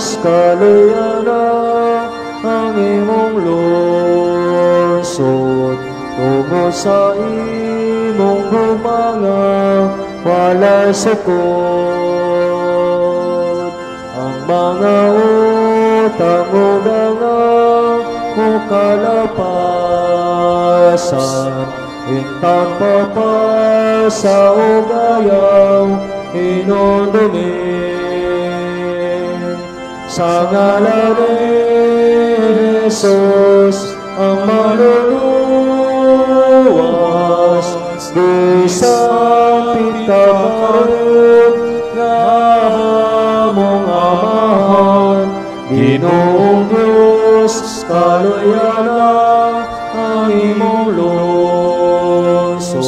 kaluyana ang imong lungsod, tungo sa imong humanga walay sukod. Ang mga utang udangang o kalapasan, intang papasa o gayaw inundumin. Sa ngalan ni Jesus ang maluluwas, di sa pitakarib na among amahan. Ginoong Diyos, kaluyanan ang imong lungsod,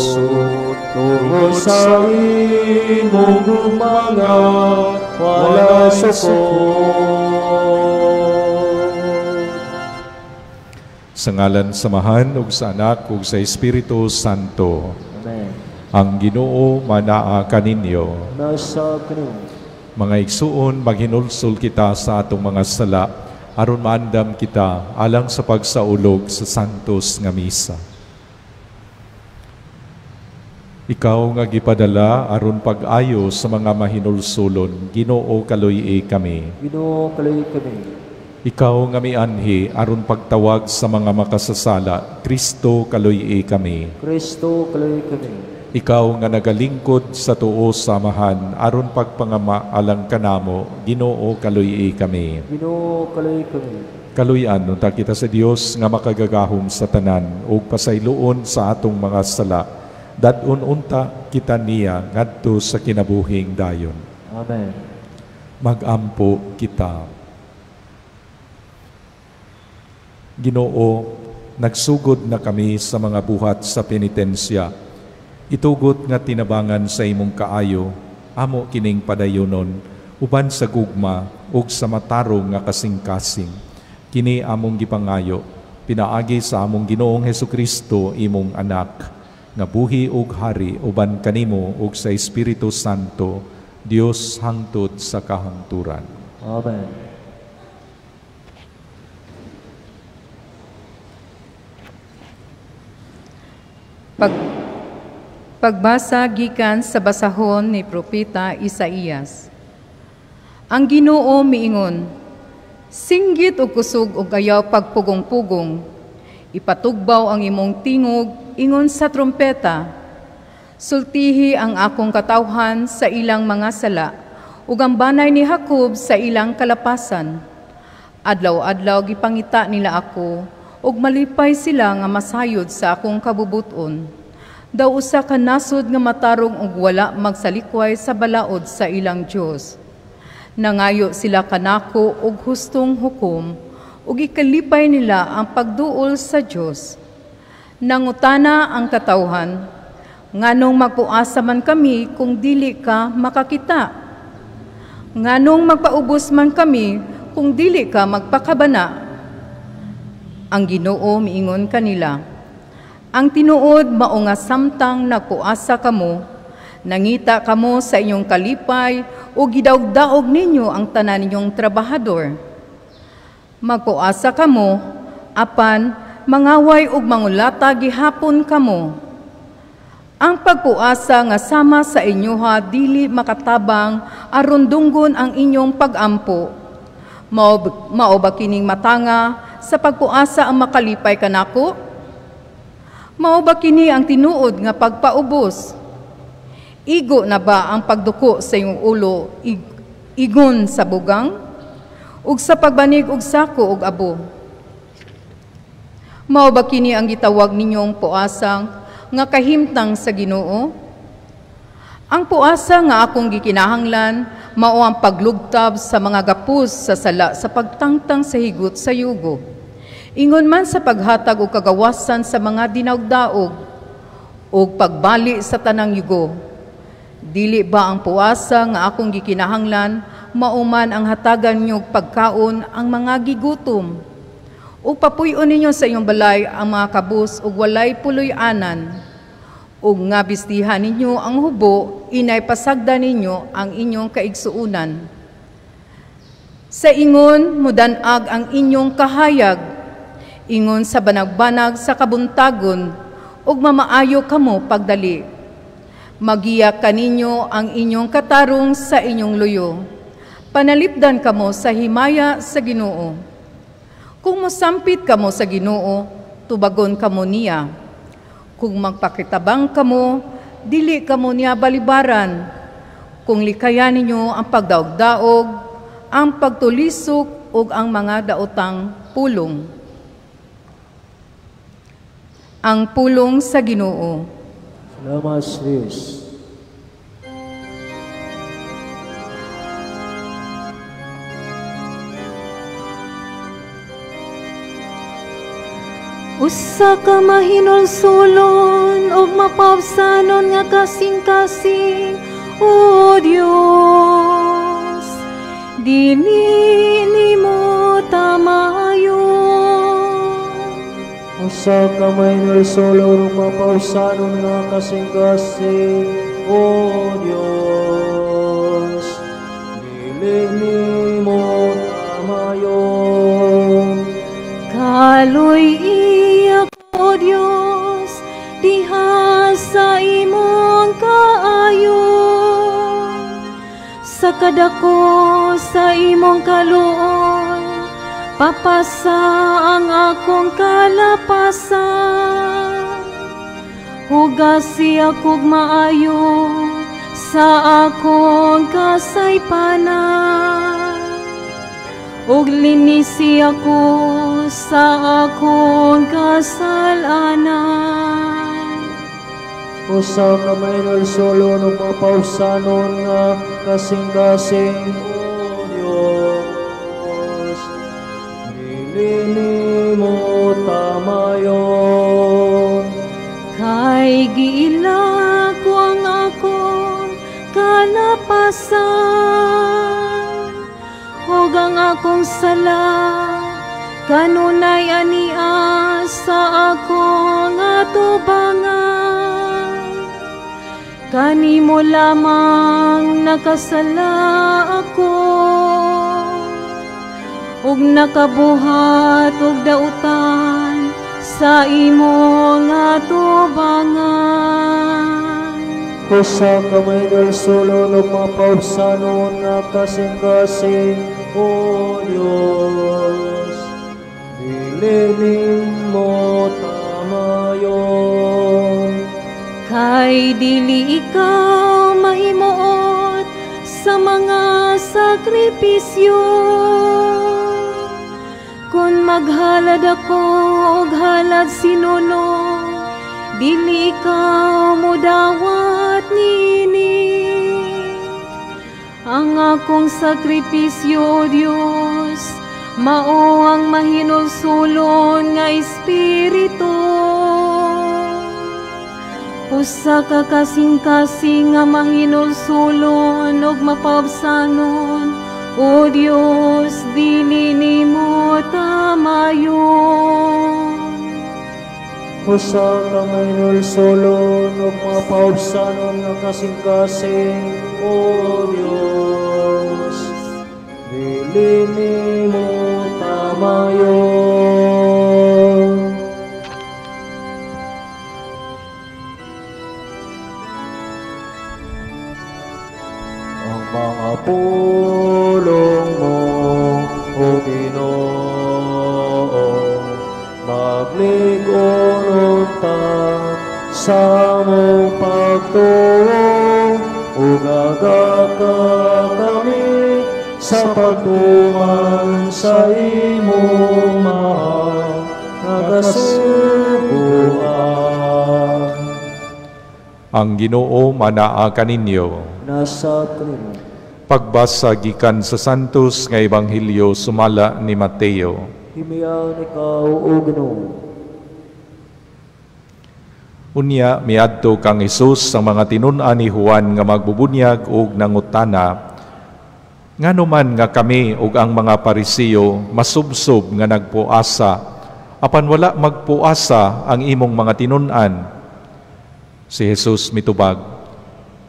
tungo sa imong humanga wala sukod. Sa ngalan samahan ug sa Anak ug sa Espiritu Santo. Amen. Ang Ginoo manaa kaninyo. Nasa kanimo. Mga igsuon, maghinulsol kita sa atong mga sala aron maandam kita alang sa pagsaulog sa santos nga misa. Ikaw nga gipadala aron pag-ayo sa mga mahinulsulon, Ginoo kaluy kami. Ginoo kaluy kami. Ikaw nga mianhi aron pagtawag sa mga makasasala, Kristo kaluy kami. Kristo kaluy kami. Ikaw nga nagalingkod sa tuo samahan aron pagpangama alang kanamo, Ginoo kaluy kami. Ginoo kaluy kami. Kaluyan unta kita sa Dios nga makagagahom sa tanan ug pasayloon sa atong mga sala. Dadun unta kita niya ngadto sa kinabuhing dayon. Amen. Magampo kita. Ginoo, nagsugod na kami sa mga buhat sa penitensya. Itugot nga tinabangan sa imong kaayo, amo kining padayonon, uban sa gugma ug sa matarong nga kasing-kasing. Kini among gipangayo, pinaagi sa among Ginoong Hesukristo imong anak, nga buhi ug hari uban kanimo ug sa Espiritu Santo, Dios hangtod sa kahangturan. Amen. Pagbasa gikan sa basahon ni Propeta Isaías. Ang Ginoo miingon, singgit o kusog o ayaw pagpugong-pugong, ipatugbaw ang imong tingog, ingon sa trompeta, sultihi ang akong katawhan sa ilang mga sala, ug ang banay ni Jacob sa ilang kalapasan. Adlaw-adlaw gipangita nila ako, ug malipay sila nga masayod sa akong kabubuton. Daw usa ka nasod nga matarong ug wala magsalikway sa balaod sa ilang Dios. Nangayo sila kanako og hustong hukom, ug ikalipay nila ang pagduol sa Dios. Nangutana ang katawhan, nganong magpuasa man kami kung dili ka makakita? Nganong magpaubos man kami kung dili ka magpakabana? Ang Ginoo miingon kanila, ang tinuod mao nga samtang nagpuasa kamo, nangita kamo sa inyong kalipay o gidaog-daog ninyo ang tanan ninyong trabahador. Magpuasa kamo, apan mangaway ug mangulata gihapon kamo. Ang pagpuasa nga sama sa inyoha dili makatabang aron dunggon ang inyong pagampo. Mao ba kining matanga sa pagpuasa ang makalipay kanako? Mao ba kini ang tinuod nga pagpaubos? Igo na ba ang pagduko sa iyong ulo, igon sa bugang? Ug sa pagbanig og sako og abo? Mao ba kini ang gitawag ninyong puasang nga kahimtang sa Ginoo? Ang puasa nga akong gikinahanglan, mao ang paglugtab sa mga gapos sa sala sa pagtangtang sa higot sa yugo. Ingon man sa paghatag o kagawasan sa mga dinawdaog o pagbali sa tanang yugo. Dili ba ang puasa nga akong gikinahanglan, mauman ang hatagan niyo pagkaon ang mga gigutom? O papuyon ninyo sa iyong balay ang mga kabus o walay puloy-anan? O nga bistihan ninyo ang hubo, inay pasagda ninyo ang inyong kaigsuunan? Sa ingon mudanag ang inyong kahayag, ingon sa banag-banag sa kabuntagon, ug mamaayo kamo pagdali. Magiya kaninyo ang inyong katarong sa inyong luyo. Panalipdan kamo sa himaya sa Ginoo. Kung mosampit kamo sa Ginoo, tubagon kamo niya. Kung magpakitabang kamo, dili kamo niya balibaran. Kung likayan ninyo ang pagdaog-daog, ang pagtulisok ug ang mga daotang pulong. Ang pulong sa Ginoo. Salamat sa Diyos. Usa ka mahinulsulon ug mapabsanon nga kasing-kasing, O Dios, dili nimo tamayon. Usa ka may nulsulong mapausanon nga kasing-kasing, O Diyos, dili nimo tamayon. Kaloy iyak, O Dios, diha sa imong kaayon. Sa kadako sa imong kaluoy, papasa ang akong kalapasan. Hugasi akog maayo sa akong kasaypanan. Ug linisi ako sa akong kasalanan. Usa ka may nulsulong ug mapausanon nga kasing-kasing, O Diyos, dili nimo tamayon. Kay giila ko ang akong kalapasan, ug ang akong sala kanunay ania sa akong atubangan. Kanimo lamang nakasala ako, ug nakabuhat og dautan sa imong atubangan. Usa ka may nulsulong ug mapausanon nga kasing-kasing, O Diyos, dili nimo tamayon. Kay dili ikaw mahimuot sa mga sakripisyo. Kung maghalad ako og halad sinuno, dili ikaw mudawat nini. Ang akong sakripisyo, O Dios, mao ang mahinulsulon nga espiritu. Usa ka kasing-kasing nga mahinulsulon ug mapabsanon, O Dios, dili nimo tamayon. Usa ka may nulsulong ug mapausanon nga kasing-kasing, O Diyos, dili nimo tamayon. Ang mga pulong mo, O Ginoo, magligon ta sa mong pagtuo, ug agaka kami sa pagtuman sa imong mahal nga kasubuan. Ang Ginoo manaa kaninyo. Nasa kanimo. Pagbasa gikan sa Santos nga Ebanghelyo sumala ni Mateo. Himiyaw ikaw, O Ginoo. Unya miadto kang Hesus sa mga tinun-an ni Juan nga magbubunyag ug nangutana, ngano man nga kami ug ang mga Parisiyo masubsob nga nagpuasa, apan wala magpuasa ang imong mga tinun-an. Si Hesus mitubag,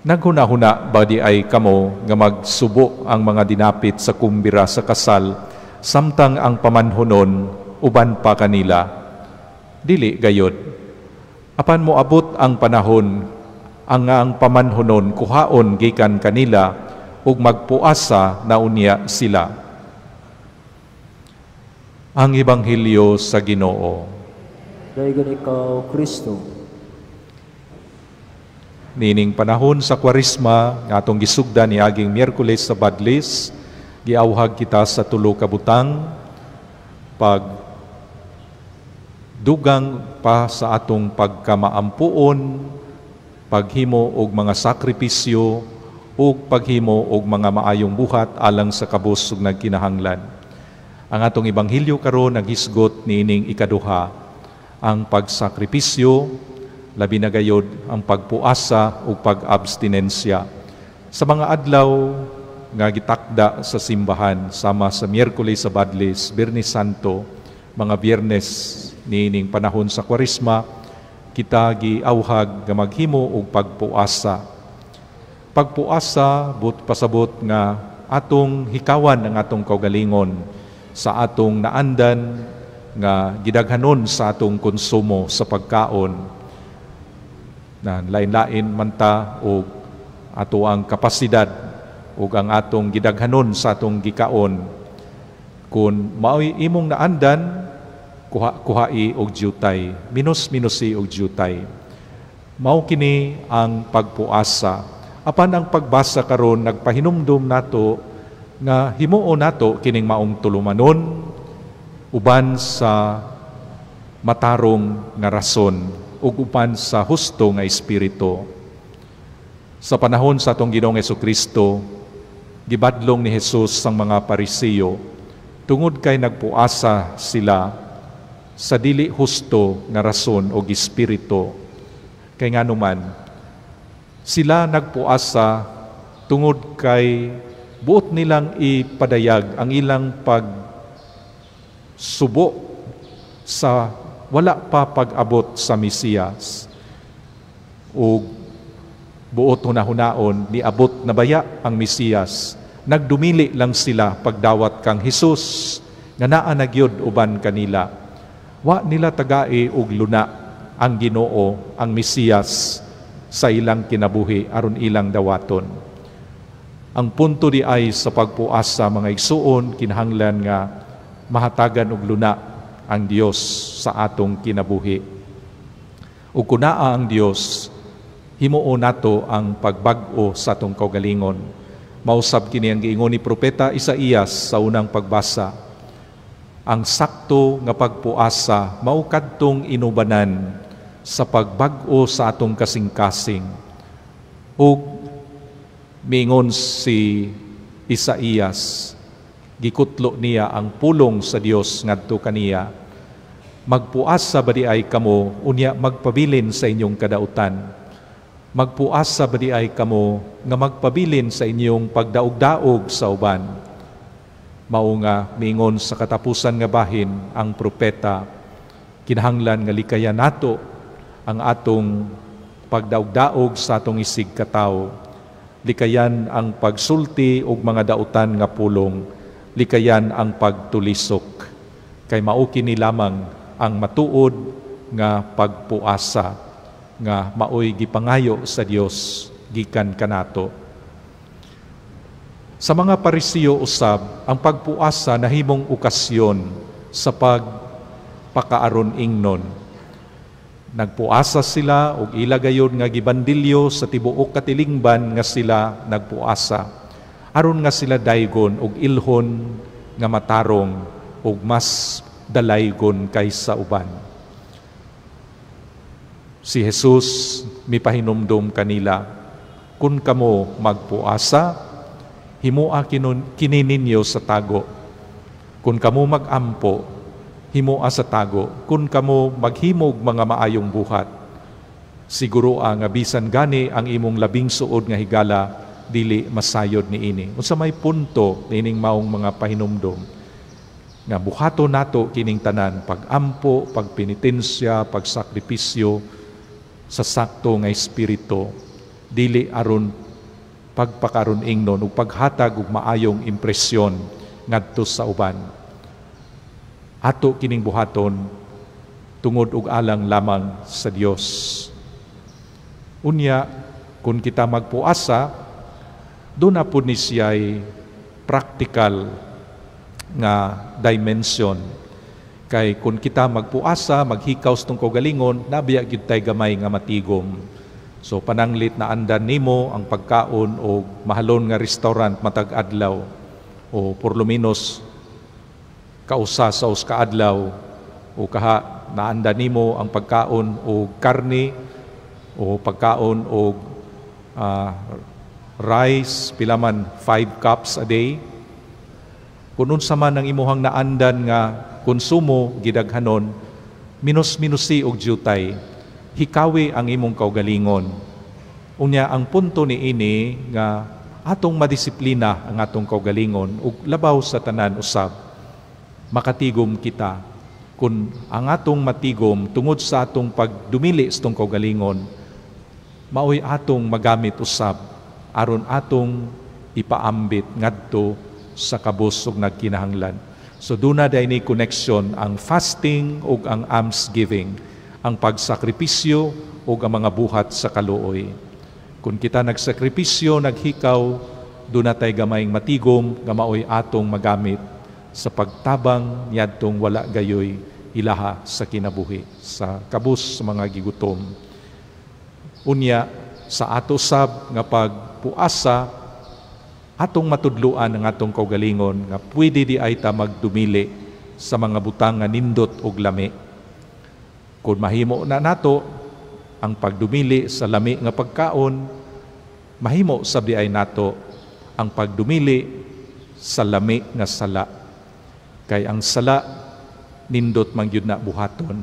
Naghuna-huna ba di ay kamo nga magsubo ang mga dinapit sa kumbira sa kasal, samtang ang pamanhonon uban pa kanila? Dili gayod. Apan mo abot ang panahon, ang pamanhonon kuhaon gikan kanila, ug magpuasa na unya sila. Ang Ebanghelyo sa Ginoo. Daygon ikaw, Kristo. Nining panahon sa Kwaresma nga atong gisugda ni aging Miyerkules sa Badlis, giawhag kita sa tulo ka butang pag dugang pa sa atong pagkamaampuon, paghimo og mga sakripisyo ug paghimo og mga maayong buhat alang sa kabus ug nagkinahanglan. Ang atong Ebanghelyo karon naghisgot niining ikaduha, ang pagsakripisyo, labi na gayod ang pagpuasa ug pag-abstinensya. Sa mga adlaw nga gitakda sa simbahan sama sa Miyerkules sa Badlis, Biyernes Santo, mga Biyernes niining panahon sa Kwaresma, kita giawhag nga maghimo og pagpuasa. Pagpuasa pasabot nga atong hikawan ang atong kaugalingon sa atong naandan nga gidaghanon sa atong konsumo sa pagkaon, na lain-lain man ta og ato ang kapasidad ug ang atong gidaghanon sa atong gikaon. Kung mao'y imong naandan, kuhai og jutay, minusi og jutay. Mao kini ang pagpuasa. Apan ang pagbasa karon nagpahinumdum nato nga himuon nato kining maong tulumanon uban sa matarong nga rason ug uban sa husto nga espiritu. Sa panahon sa atong Ginoong Hesukristo, gibadlong ni Jesus sang mga Pariseo tungod kay nagpuasa sila sa dili husto nga rason o espiritu. Kay nganuman sila nagpuasa tungod kay buot nilang ipadayag ang ilang pagsubo sa wala pa pag-abot sa Mesiyas. O buot hunahunaon, niabot na baya ang Mesiyas. Nagdumili lang sila pagdawat kang Jesus, nga naa nagyod uban kanila. Wa nila tagai og luna ang Ginoo, ang Mesiyas, sa ilang kinabuhi aron ilang dawaton. Ang punto di ay sa pagpuasa mga igsuon, kinahanglan nga mahatagan og luna ang Dios sa atong kinabuhi. Ug kunaa ang Dios, himuon nato ang pagbag-o sa atong kaugalingon. Mausab kini ang giingon ni propeta Isaías sa unang pagbasa. Ang sakto nga pagpuasa mao kadtong inubanan sa pagbag-o sa atong kasing-kasing. Ug miingon si Isaías, gikutlo niya ang pulong sa Dios ngadto kaniya. Magpuasa ba di ay kamo, unya magpabilin sa inyong kadautan. Magpuasa ba di ay kamo, nga magpabilin sa inyong pagdaog-daog sa uban. Mao nga miingon sa katapusan nga bahin ang propeta, kinahanglan nga likayan nato ang atong pagdaog-daog sa atong isig katawo. Likayan ang pagsulti og mga dautan nga pulong, likayan ang pagtulisok. Kay mao kini lamang ang matuod nga pagpuasa, nga maoy gipangayo sa Dios gikan kanato. Sa mga Pariseo usab, ang pagpuasa nahimong okasyon sa pagpakaaron ingnon. Nagpuasa sila ug ila gayud nga gibandilyo sa tibuok katilingban nga sila nagpuasa, aron nga sila daygon og ilhon nga matarong ug mas dalaygon kaysa uban. Si Jesus mipahinumdom kanila, kun kamo magpuasa, himoa kini ninyo sa tago. Kun kamo magampo, himoa sa tago. Kun kamo maghimog mga maayong buhat, siguro nga bisan gani ang imong labing suod nga higala, dili masayod niini. Unsa may punto nining maong mga pahinumdom nga buhaton nato kining tanan, pagampo, pagpenitensya, pagsakripisyo sa sakto nga espiritu, dili aron pagpakaron ingnon ug paghatag og maayong impresyon ngadto sa uban. Ato kining buhaton tungod og alang lamang sa Dios. Unya, kung kita magpuasa, doon na po ni siya'y practical nga dimension. Kay kung kita magpuasa, maghikaw sa kaugalingon, nabiya gyud tay gamay nga matigom. So pananglit na andan nimo ang pagkaon o mahalon nga restaurant matag adlaw o por lo menos kausa sa kaadlaw o kaha naandan nimo ang pagkaon o karne o pagkaon o rice pilaman 5 cups a day. Kung unsa man ang imuhang naandan nga konsumo gidaghanon, minus-minusi og jutay, hikawi ang imong kaugalingon. Unya ang punto ni ini nga atong madisiplina ang atong kaugalingon ug labaw sa tanan usab makatigom kita. Kung ang atong matigom tungod sa atong pagdumili sa atong kaugalingon, maoy atong magamit usab aron atong ipaambit ngadto sa kabus ug nagkinahanglan. So duna day ni connection ang fasting ug ang almsgiving, ang pagsakripisyo ug ang mga buhat sa kaluoy. Kung kita nagsakripisyo, naghikaw, duna tay gamayng matigom nga maoy atong magamit sa pagtabang niadtong wala gayoy ilaha sa kinabuhi, sa kabus sa mga gigutom. Unya, sa ato sab nga pagpuasa, atong matudluan ang atong kaugalingon nga pwede di ay ta magdumili sa mga butang nga nindot og lami. Kung mahimo na nato ang pagdumili sa lami nga pagkaon, mahimo sab di ay nato ang pagdumili sa lami nga sala. Kay ang sala nindot man gyud na buhaton.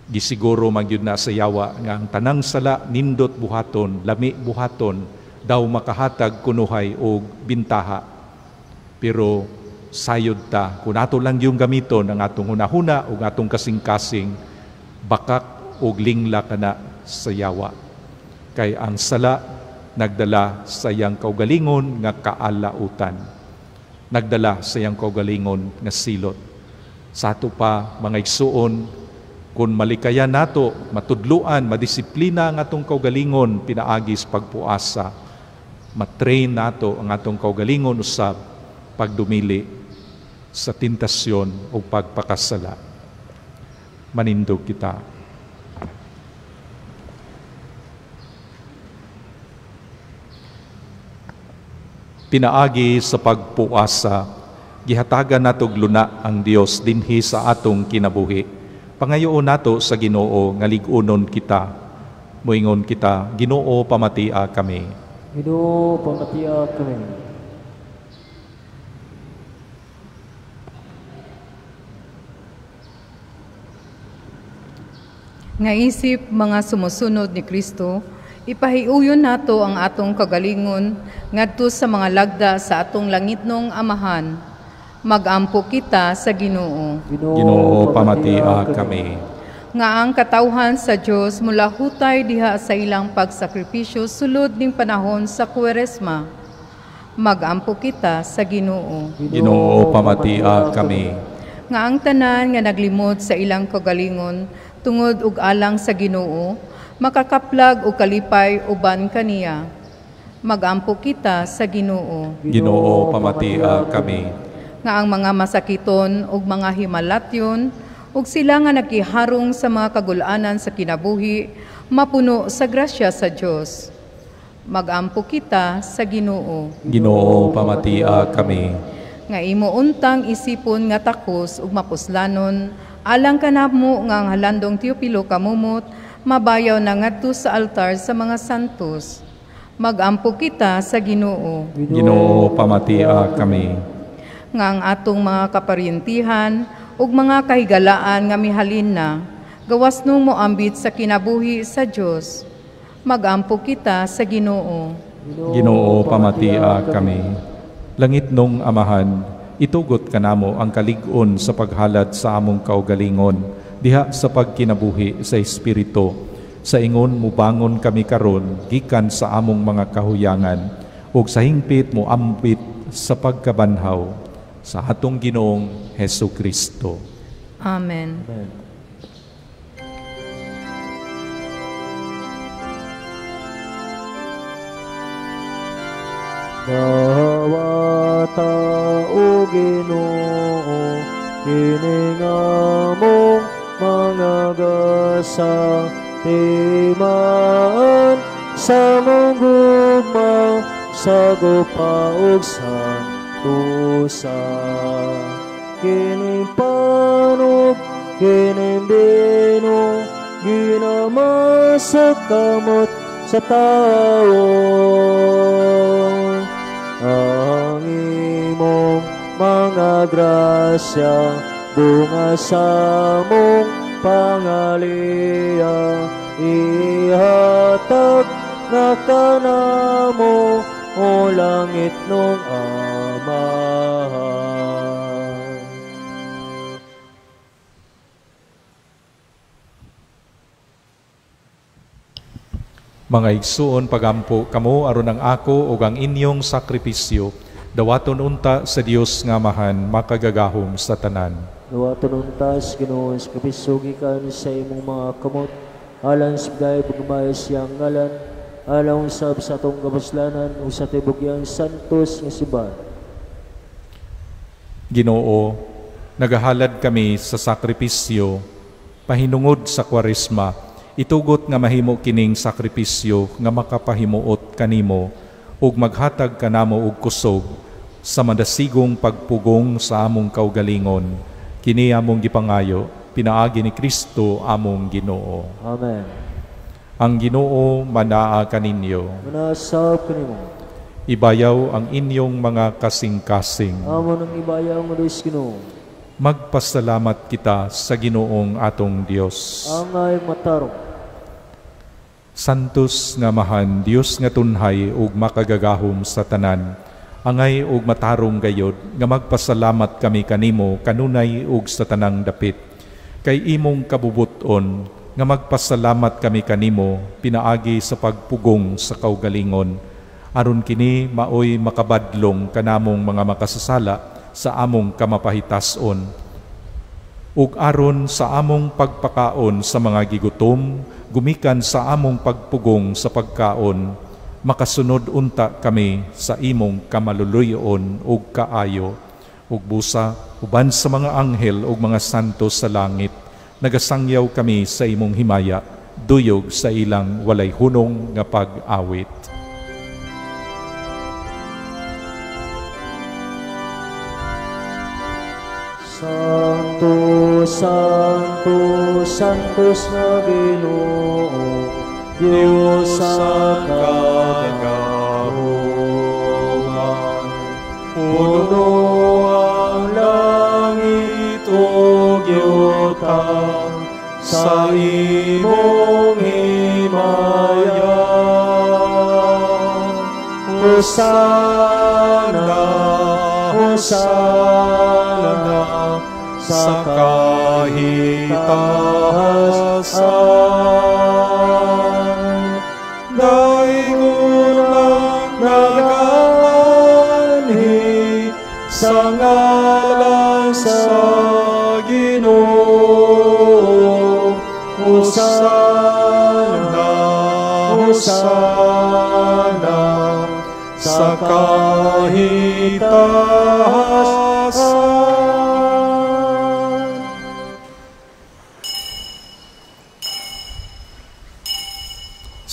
Gisiguro man gyud na sa yawa nga ang tanang sala nindot buhaton, lami buhaton, daw makahatag kunuhay o bintaha. Pero sayod ta, kung ato lang yung gamiton ang atong hunahuna o atong kasing-kasing, bakak o lingla ka na sa yawa. Kay ang sala nagdala sa iyang kaugalingon nga kaalautan. Nagdala sa iyang kaugalingon nga silot. Sa ato pa, mga igsuon, kung malikayan nato, matudluan, madisiplina ang atong kaugalingon, pinaagis pagpuasa, matrain nato ang atong kaugalingon usab pagdumili sa tentasyon o pagpakasala. Manindog kita. Pinaagi sa pagpuasa, gihatagan nato luna ang Dios dinhi sa atong kinabuhi. Pangayoon nato sa Ginoo nga lig-unon kita. Moingon kita, Ginoo pamatia kami. Ginoo pamatia kami. Nga isip mga sumusunod ni Kristo, ipahiuyon nato ang atong kagalingon ngadto sa mga lagda sa atong langitnong Amahan. Magampo kita sa Ginoo. Ginoo pamatia kami. Nga ang katawhan sa Dios mula hutay diha sa ilang pagsakripisyo sulod ning panahon sa Kuwaresma. Magampo kita sa Ginoo. Ginoo pamatia kami. Nga ang tanan nga naglimot sa ilang kagalingon tungod ug alang sa Ginoo, makakaplag og kalipay uban kaniya. Magampo kita sa Ginoo. Ginoo pamatia kami. Nga ang mga masakiton ug mga himalatyon ug sila nga nakiharong sa mga kagulanan sa kinabuhi, mapuno sa grasya sa Dios. Magampo kita sa Ginoo. Ginoo pamatia kami. Nga imo untang isipon nga takos ug mapuslanon, alang kanamo nga ang halandong Teopilo kamumot, mabayaw na ngadto sa altar sa mga santos. Magampo kita sa Ginoo. Ginoo pamatia kami. Nga ang atong mga kaparyentihan ug mga kahigalaan nga mihalin na, gawas nung mo ambit sa kinabuhi sa Dios. Magampo kita sa Ginoo. Ginoo pamatia kami. Langit nung Amahan, itugot kanamo ang kalig-on sa paghalad sa among kaugalingon, diha sa pagkinabuhi sa Espiritu, sa ingon mubangon kami karon gikan sa among mga kahuyangan ug sa hingpit mo ambit sa pagkabanhaw sa atong Ginoong Hesukristo. Amen. Amen. Dawata o Ginoo, kining among mga gasatiman sa mong gugma sa gupaog santusa. Kining panog, kining dino, ginamasa kamot sa tao. Ang imong mga grasya, bunga sa mong pangaliya, ihatag na kanamo o langit nung Amahan. Mga igsuon pagampo kamo aron ang ako ug ang inyong sakripisyo dawaton unta sa Dios nga Amahan makagagahom sa tanan. Dawaton untas Ginoo sa kapiso gikan sa imong mga kamot alang sa bigay pagmay siyang ngalan alang usab sa atong kapuslanan ug sa tibugyang santos nga sibat. Ginoo, nagahalad kami sa sakripisyo pahinungod sa Kwaresma. Itugot nga mahimo kining sakripisyo nga makapahimuot kanimo ug maghatag kanamo og kusog sa madasigong pagpugong sa among kaugalingon. Kini among gipangayo pinaagi ni Kristo among Ginoo. Amen. Ang Ginoo manaa kaninyo. Manasab kanimo. Ibayaw ang inyong mga kasing-kasing. Amon ang ibayaw nga Dios Ginoo. Magpasalamat kita sa Ginoong atong Dios. Angay matarong. Santos nga Amahan, Dios nga tunhay ug makagagahom sa tanan. Angay ug matarong gayod nga magpasalamat kami kanimo kanunay ug sa tanang dapit. Kay imong kabubuton nga magpasalamat kami kanimo pinaagi sa pagpugong sa kaugalingon. Aron kini maoy makabadlong kanamong mga makasasala sa among kamapahitason. Ug aron sa among pagpakaon sa mga gigutom, gumikan sa among pagpugong sa pagkaon, makasunod unta kami sa imong kamaluluyon ug kaayo, ug busa uban sa mga anghel ug mga santos sa langit, nagasangyaw kami sa imong himaya, duyog sa ilang walay hunong nga pag-awit. Santo, Santo, Santos na Ginoo, Diyos sa kagahuman. Puno ang langit o giyotang sa imong himayan. Hosana, Hosana, sa kahitasan. Daingon ang nagaanhi sa ngalan sa Ginoo. Hosana, Hosana, sa kahitasan.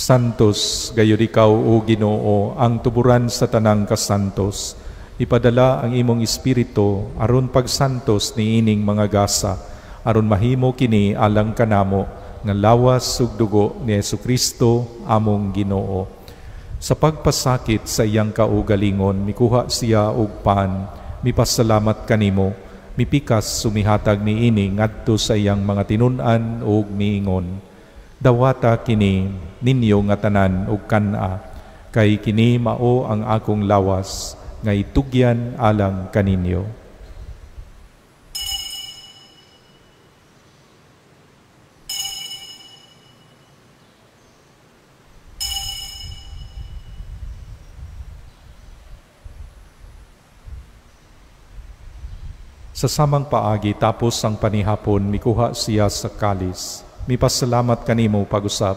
Santos, gayud ikaw o Ginoo, ang tuburan sa tanang kasantos. Ipadala ang imong espiritu aron pagsantos ni ining mga gasa, aron mahimo kini alang kanamo nga lawas ug dugo ni Hesukristo among Ginoo. Sa pagpasakit sa iyang kaugalingon, mikuha siya og pan, mipasalamat kanimo, mipikas sumihatag ni ini ngadto sa iyang mga tinun-an ug miingon. Dawata kini ninyo nga tanan ug kana, kay kini mao ang akong lawas nga itugyan alang kaninyo. Sa samang paagi tapos ang panihapon, mikuha siya sa kalis. Mipasalamat kanimo pag-usap,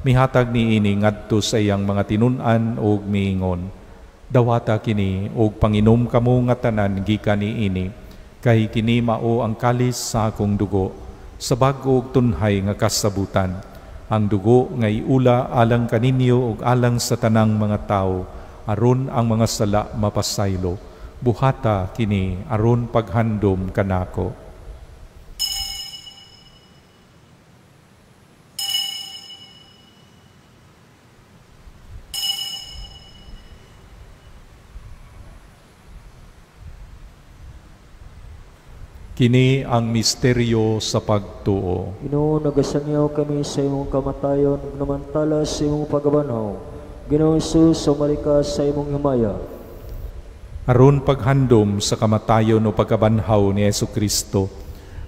mihatag ni ini ngadto sa iyang mga tinunan og miingon. Dawata kini og panginom kamo nga tanan gikan ni ini, kay kini mao ang kalis sa akong dugo, sa bag-o og tunhay nga kasabutan. Ang dugo nga iula alang kaninyo ug alang sa tanang mga tao, aron ang mga sala mapasaylo. Buhata kini aron paghandom kanako. Kini ang misteryo sa pagtuo. Ginoo, nagasangyaw kami sa imong kamatayon, ug namantala sa imong pagbanhaw. Ginoo Jesus, sumalika sa imong himaya. Aron paghandom sa kamatayon o pagkabanhaw ni Jesucristo,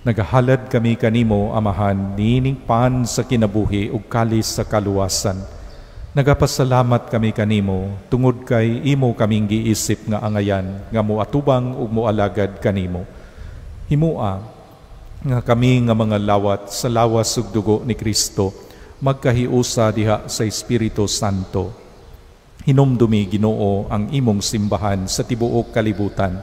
nagahalad kami kanimo, Amahan, niining pan sa kinabuhi ug kalis sa kaluwasan. Nagapasalamat kami kanimo, tungod kay imo kaming giisip nga angayan, nga moatubang ug moalagad kanimo. Himua nga kami nga mga lawat sa lawas ug dugo ni Kristo magkahiusa diha sa Espiritu Santo. Hinumdumi, Ginoo, ang imong simbahan sa tibuok kalibutan.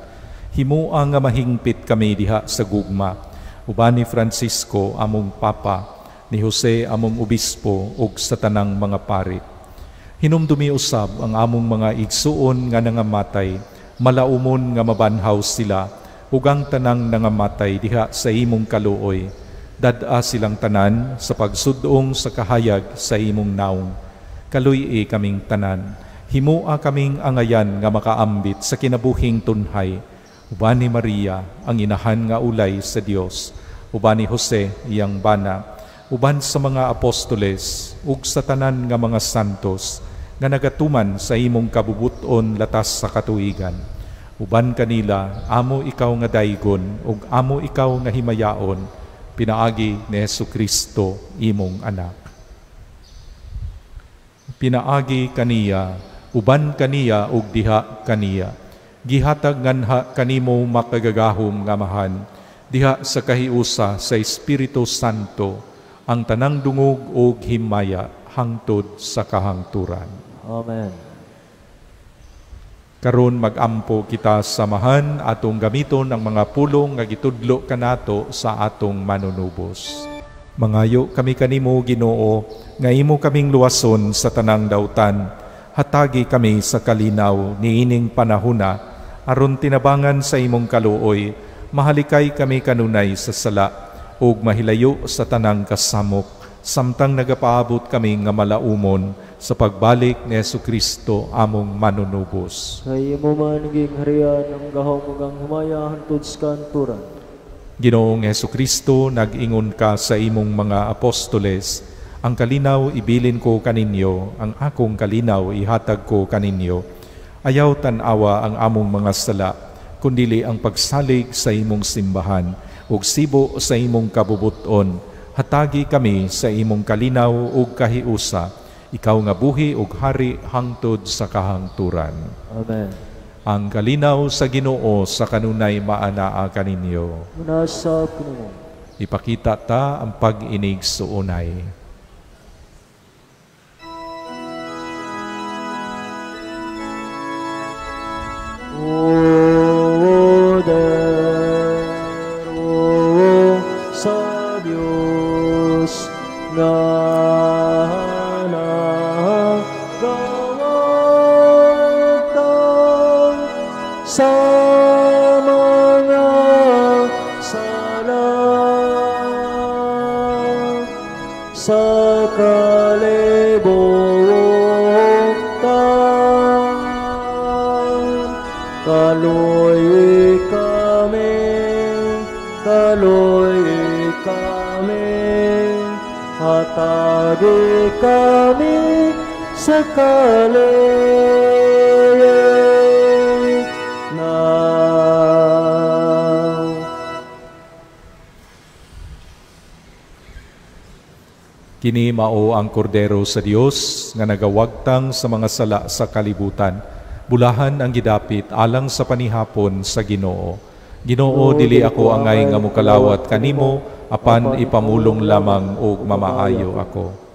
Himua nga mahingpit kami diha sa gugma. Uban ni Francisco among Papa, ni Jose among Obispo ug sa tanang mga pari. Hinumdumi usab ang among mga igsuon nga nangamatay, malaumon nga mabanhaw sila ug ang tanang nangamatay diha sa imong kaluoy. Dad-a silang tanan sa pagsudong sa kahayag sa imong naong. Kaluy-i kaming tanan. Himua kaming angayan nga makaambit sa kinabuhing tunhay. Uban ni Maria, ang inahan nga ulay sa Dios. Uban ni Jose, iyang bana. Uban sa mga apostoles ug sa tanan nga mga santos nga nagatuman sa imong kabubuton latas sa katuigan. Uban kanila, amo ikaw nga daygon, ug amo ikaw nga himayaon, pinaagi ni Jesucristo, imong anak. Pinaagi kaniya, uban kaniya, ug diha kaniya. Gihatag nganha kanimo makagagahom nga Amahan, diha sa kahiusa sa Espiritu Santo, ang tanang dungog ug himaya, hangtod sa kahangturan. Amen. Karon magampo kita samahan atong gamiton ang mga pulong nga gitudlo kanato sa atong manunubos. Mangayo kami kanimo, Ginoo, nga imo kaming luwason sa tanang dautan. Hatagi kami sa kalinaw niining panahona, aron tinabangan sa imong kaluoy, mahalikay kami kanunay sa sala, ug mahilayo sa tanang kasamok, samtang nagapaabot kami nga malaumon sa pagbalik ni Jesucristo among manunubos. Kay imo man naging harian ang gahom ug ang himaya hangtod sa kanturan. Ginoong Jesucristo, nag-ingon ka sa imong mga apostoles, ang kalinaw ibilin ko kaninyo, ang akong kalinaw ihatag ko kaninyo. Ayaw tan-awa ang among mga sala, kundili ang pagsalig sa imong simbahan, ug sibo sa imong kabubuton. Hatagi kami sa imong kalinaw ug kahiusa, ikaw nga buhi ug hari hangtod sa kahangturan. Amen. Ang kalinaw sa Ginoo sa kanunay maanaa kaninyo. Munasap kanimo. Ipakita ta ang pag-inig suunay. Dero sa Dios nga sa mga sala sa kalibutan. Kaluy kami, hatagi kami sa Kini mao ang kordero sa Dios nga nagawagtang sa mga sala sa kalibutan. Bulahan ang gidapit alang sa panihapon sa Ginoo. Ginoo, dili ako angay nga mukalawat kanimo, apan ipamulong lamang og mamaayo ako.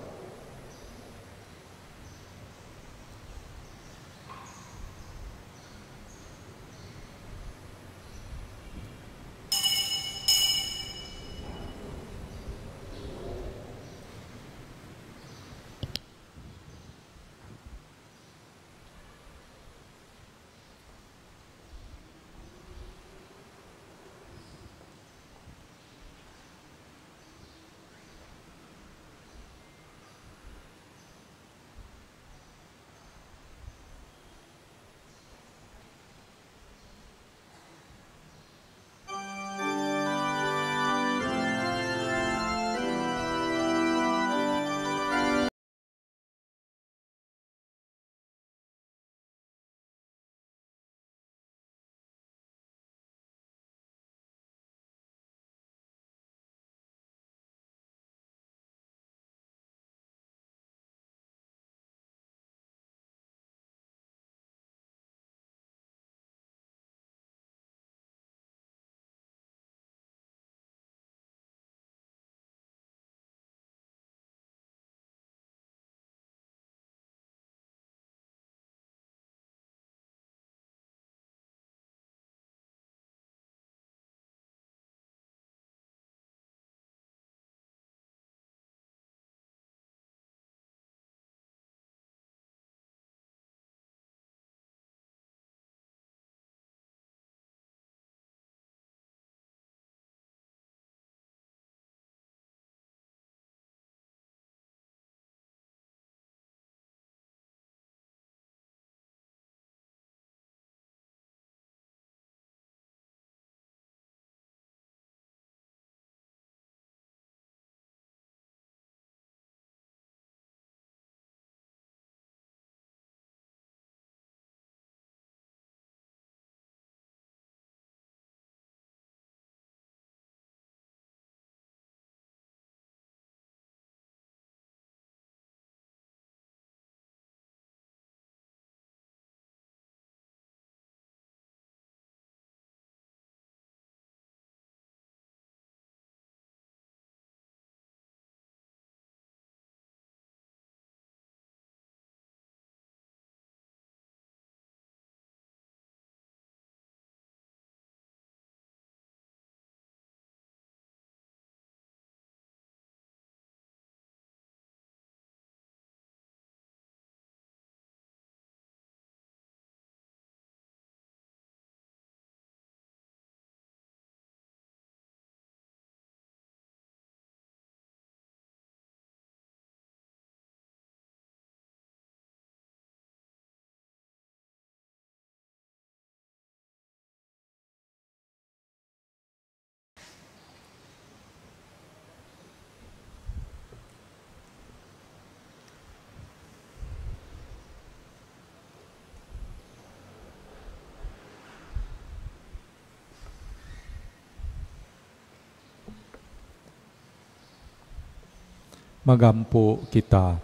Magampo kita.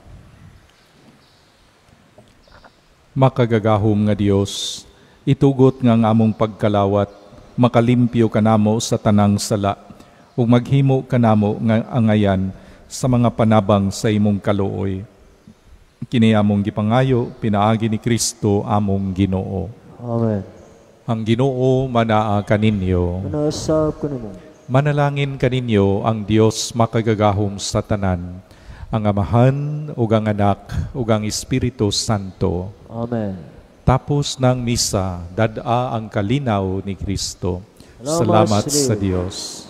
Makagagahom nga Dios, itugot nga among pagkalawat, makalimpyo kanamo sa tanang sala, ug maghimo kanamo nga angayan sa mga panabang sa imong kaluoy. Kini among gipangayo, pinaagi ni Kristo among Ginoo. Amen. Ang Ginoo manaa kaninyo. Manasab ko nimo. Manalangin kaninyo ang Dios makagagahom sa tanan, ang Amahan, ug ang Anak, ug ang Espiritu Santo. Amen. Tapos ng misa, dad-a ang kalinaw ni Kristo. Salamat sa Diyos.